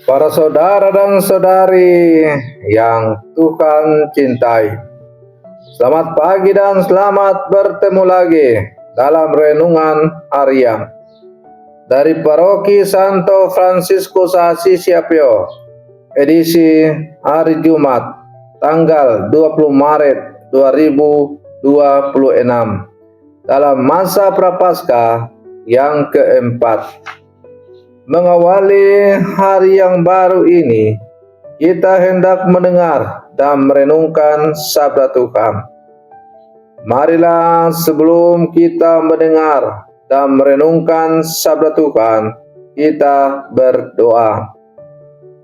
Para saudara dan saudari yang Tuhan cintai, selamat pagi dan selamat bertemu lagi dalam renungan harian dari Paroki Santo Fransiskus Assisi Apio, edisi hari Jumat, tanggal 20 Maret 2026, dalam masa Prapaskah yang keempat. Mengawali hari yang baru ini, kita hendak mendengar dan merenungkan sabda Tuhan. Marilah sebelum kita mendengar dan merenungkan sabda Tuhan, kita berdoa.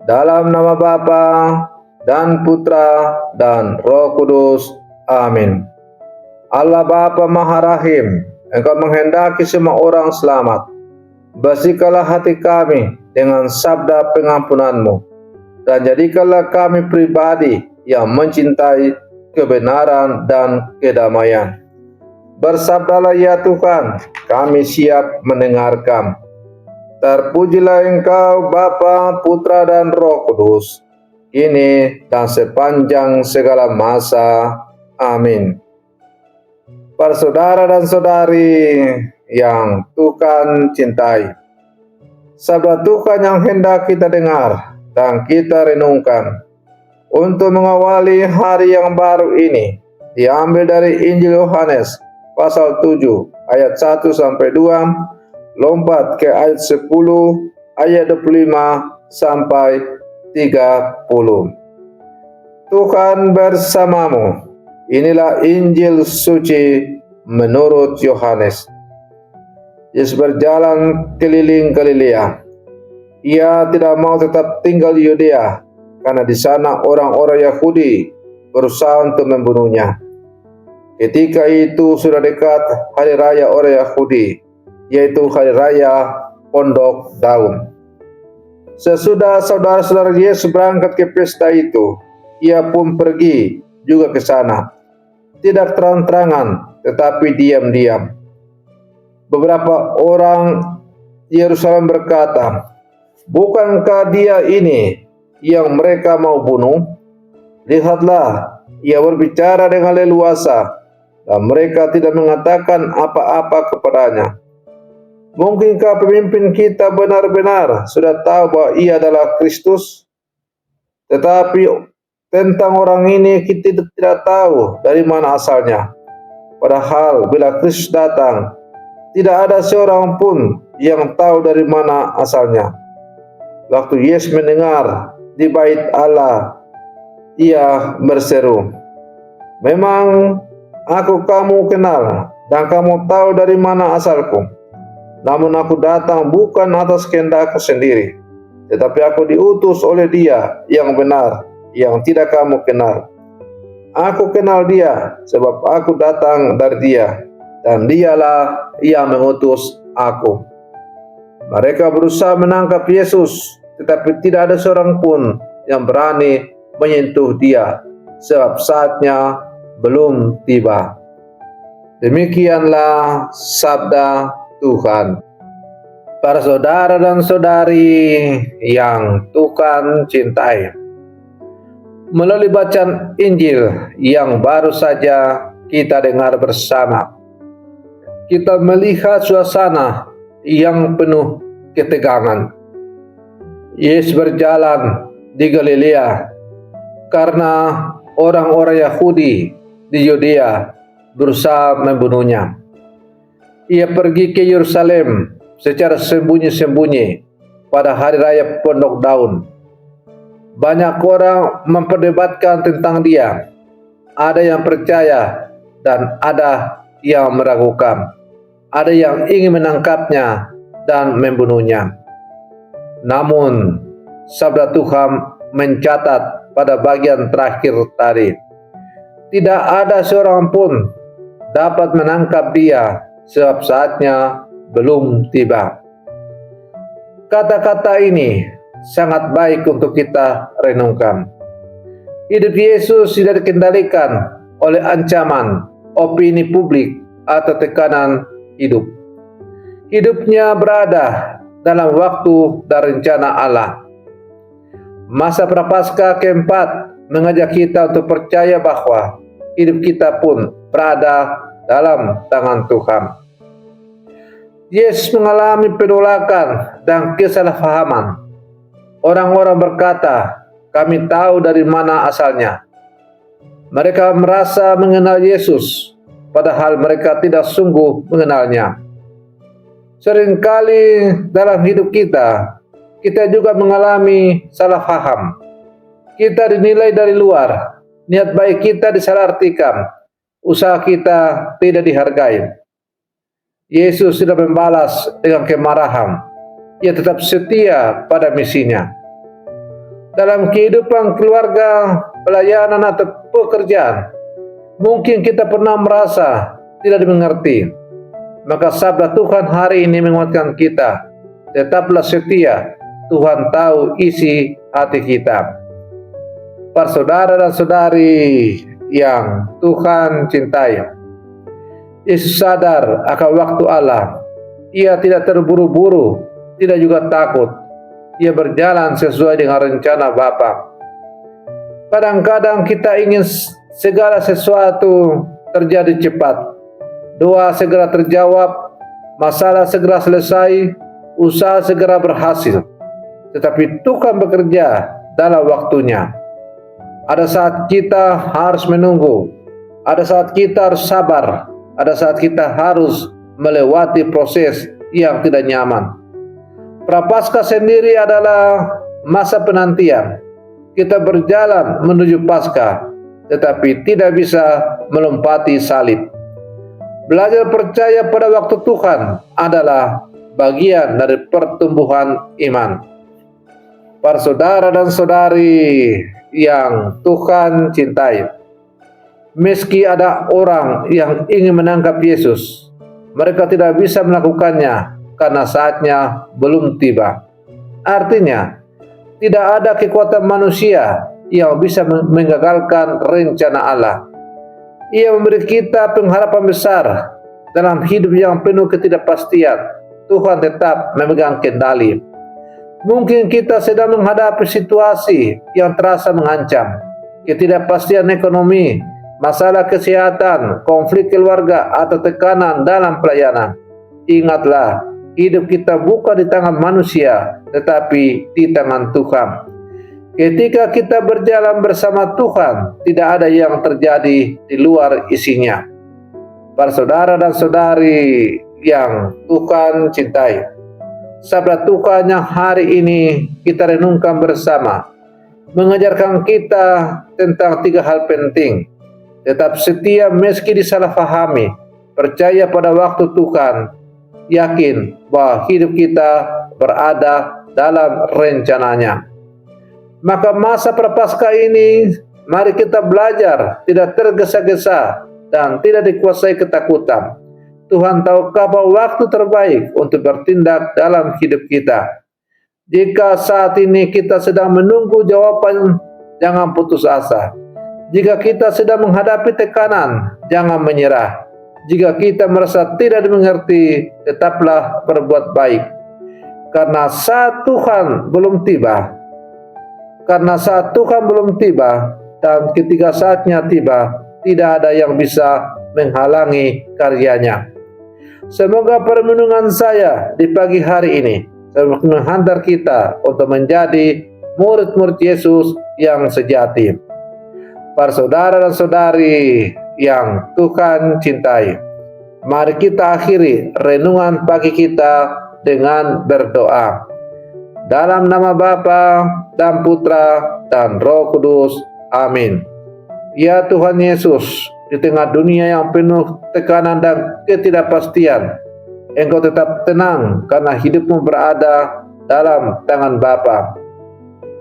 Dalam nama Bapa dan Putra dan Roh Kudus. Amin. Allah Bapa Maha Rahim, Engkau menghendaki semua orang selamat. Bersihkanlah hati kami dengan sabda pengampunan-Mu, dan jadikanlah kami pribadi yang mencintai kebenaran dan kedamaian. Bersabdalah ya Tuhan, kami siap mendengarkan. Terpujilah Engkau Bapa, Putra dan Roh Kudus, kini dan sepanjang segala masa. Amin. Para saudara dan saudari yang Tuhan cintai, sabda Tuhan yang hendak kita dengar dan kita renungkan untuk mengawali hari yang baru ini diambil dari Injil Yohanes pasal 7 ayat 1 sampai 2, lompat ke ayat 10 ayat 25 sampai 30. Tuhan bersamamu. Inilah Injil suci menurut Yohanes. Yesus berjalan keliling Galilea. Ia tidak mau tetap tinggal di Yudea, karena di sana orang-orang Yahudi berusaha untuk membunuhnya. Ketika itu sudah dekat hari raya orang Yahudi, yaitu hari raya Pondok Daun. Sesudah saudara-saudara Yesus berangkat ke pesta itu, ia pun pergi juga ke sana. Tidak terang-terangan, tetapi diam-diam. Beberapa orang Yerusalem berkata, "Bukankah dia ini yang mereka mau bunuh? Lihatlah, ia berbicara dengan leluasa, dan mereka tidak mengatakan apa-apa kepadanya. Mungkinkah pemimpin kita benar-benar sudah tahu bahwa ia adalah Kristus? Tetapi tentang orang ini kita tidak tahu dari mana asalnya. Padahal bila Kristus datang, tidak ada seorang pun yang tahu dari mana asalnya." Waktu Yesus mendengar di bait Allah, ia berseru, "Memang aku kamu kenal, dan kamu tahu dari mana asalku. Namun aku datang bukan atas kehendakku sendiri, tetapi aku diutus oleh Dia yang benar, yang tidak kamu kenal. Aku kenal Dia, sebab aku datang dari Dia, dan Dialah yang mengutus aku." Mereka berusaha menangkap Yesus, tetapi tidak ada seorang pun yang berani menyentuh Dia, sebab saatnya belum tiba. Demikianlah sabda Tuhan. Para saudara dan saudari yang Tuhan cintai, melalui bacaan Injil yang baru saja kita dengar bersama, kita melihat suasana yang penuh ketegangan. Yesus berjalan di Galilea karena orang-orang Yahudi di Yudea berusaha membunuhnya. Ia pergi ke Yerusalem secara sembunyi-sembunyi pada hari raya Pondok Daun. Banyak orang memperdebatkan tentang Dia. Ada yang percaya dan ada yang meragukan. Ada yang ingin menangkapnya dan membunuhnya. Namun, sabda Tuhan mencatat pada bagian terakhir tadi, tidak ada seorang pun dapat menangkap Dia, sebab saatnya belum tiba. Kata-kata ini sangat baik untuk kita renungkan. Hidup Yesus tidak dikendalikan oleh ancaman, opini publik, atau tekanan hidup. Hidupnya berada dalam waktu dan rencana Allah. Masa Prapaskah keempat mengajak kita untuk percaya bahwa hidup kita pun berada dalam tangan Tuhan. Yesus mengalami penolakan dan kesalahpahaman. Orang-orang berkata, "Kami tahu dari mana asalnya." Mereka merasa mengenal Yesus, padahal mereka tidak sungguh mengenalnya. Seringkali dalam hidup kita juga mengalami salah paham. Kita dinilai dari luar, niat baik kita disalahartikan, usaha kita tidak dihargai. Yesus tidak membalas dengan kemarahan. Ia tetap setia pada misinya. Dalam kehidupan keluarga, pelayanan atau pekerjaan, mungkin kita pernah merasa tidak dimengerti. Maka sabda Tuhan hari ini menguatkan kita. Tetaplah setia, Tuhan tahu isi hati kita. Para saudara dan saudari yang Tuhan cintai, Yesus sadar akan waktu Allah. Ia tidak terburu-buru, tidak juga takut. Ia berjalan sesuai dengan rencana Bapa. Kadang-kadang kita ingin segala sesuatu terjadi cepat. Doa segera terjawab, masalah segera selesai, usaha segera berhasil. Tetapi Tuhan bekerja dalam waktunya. Ada saat kita harus menunggu, ada saat kita harus sabar, ada saat kita harus melewati proses yang tidak nyaman. Prapaskah sendiri adalah masa penantian. Kita berjalan menuju Paskah, tetapi tidak bisa melompati salib. Belajar percaya pada waktu Tuhan adalah bagian dari pertumbuhan iman. Para saudara dan saudari yang Tuhan cintai, meski ada orang yang ingin menangkap Yesus, mereka tidak bisa melakukannya karena saatnya belum tiba. Artinya, tidak ada kekuatan manusia yang bisa menggagalkan rencana Allah. Ia memberi kita pengharapan besar dalam hidup yang penuh ketidakpastian. Tuhan tetap memegang kendali. Mungkin kita sedang menghadapi situasi yang terasa mengancam, ketidakpastian ekonomi, masalah kesehatan, konflik keluarga, atau tekanan dalam pelayanan. Ingatlah, hidup kita bukan di tangan manusia, tetapi di tangan Tuhan. Ketika kita berjalan bersama Tuhan, tidak ada yang terjadi di luar isinya. Para saudara dan saudari yang Tuhan cintai, sabda Tuhan yang hari ini kita renungkan bersama mengajarkan kita tentang 3 hal penting. Tetap setia meski disalahpahami, percaya pada waktu Tuhan, yakin bahwa hidup kita berada dalam rencananya. Maka masa Prapaskah ini, mari kita belajar tidak tergesa-gesa dan tidak dikuasai ketakutan. Tuhan tahu kapan waktu terbaik untuk bertindak dalam hidup kita. Jika saat ini kita sedang menunggu jawaban, jangan putus asa. Jika kita sedang menghadapi tekanan, jangan menyerah. Jika kita merasa tidak dimengerti, tetaplah berbuat baik. Karena saat Tuhan belum tiba. Dan ketika saatnya tiba, tidak ada yang bisa menghalangi karyanya. Semoga permenungan saya di pagi hari ini menghantar kita untuk menjadi murid-murid Yesus yang sejati. Para saudara dan saudari yang Tuhan cintai, mari kita akhiri renungan pagi kita dengan berdoa. Dalam nama Bapa dan Putra dan Roh Kudus. Amin. Ya Tuhan Yesus, di tengah dunia yang penuh tekanan dan ketidakpastian, Engkau tetap tenang karena hidupmu berada dalam tangan Bapa.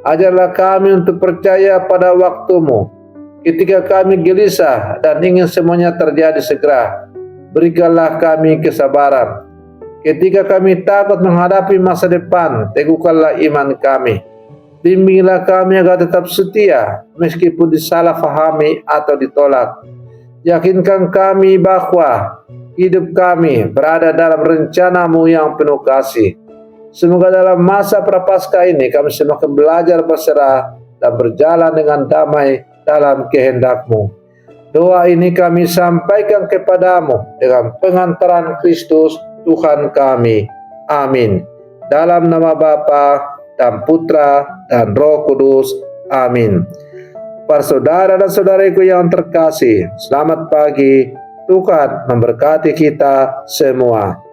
Ajarlah kami untuk percaya pada waktumu. Ketika kami gelisah dan ingin semuanya terjadi segera, berikanlah kami kesabaran. Ketika kami takut menghadapi masa depan, teguhkanlah iman kami. Bimbinglah kami agar tetap setia, meskipun disalahpahami atau ditolak. Yakinkan kami bahwa hidup kami berada dalam rencana-Mu yang penuh kasih. Semoga dalam masa prapaskah ini kami semakin belajar berserah dan berjalan dengan damai dalam kehendak-Mu. Doa ini kami sampaikan kepadamu dengan pengantaran Kristus Tuhan kami. Amin. Dalam nama Bapa dan Putra dan Roh Kudus. Amin. Para saudara dan saudariku yang terkasih, selamat pagi. Tuhan memberkati kita semua.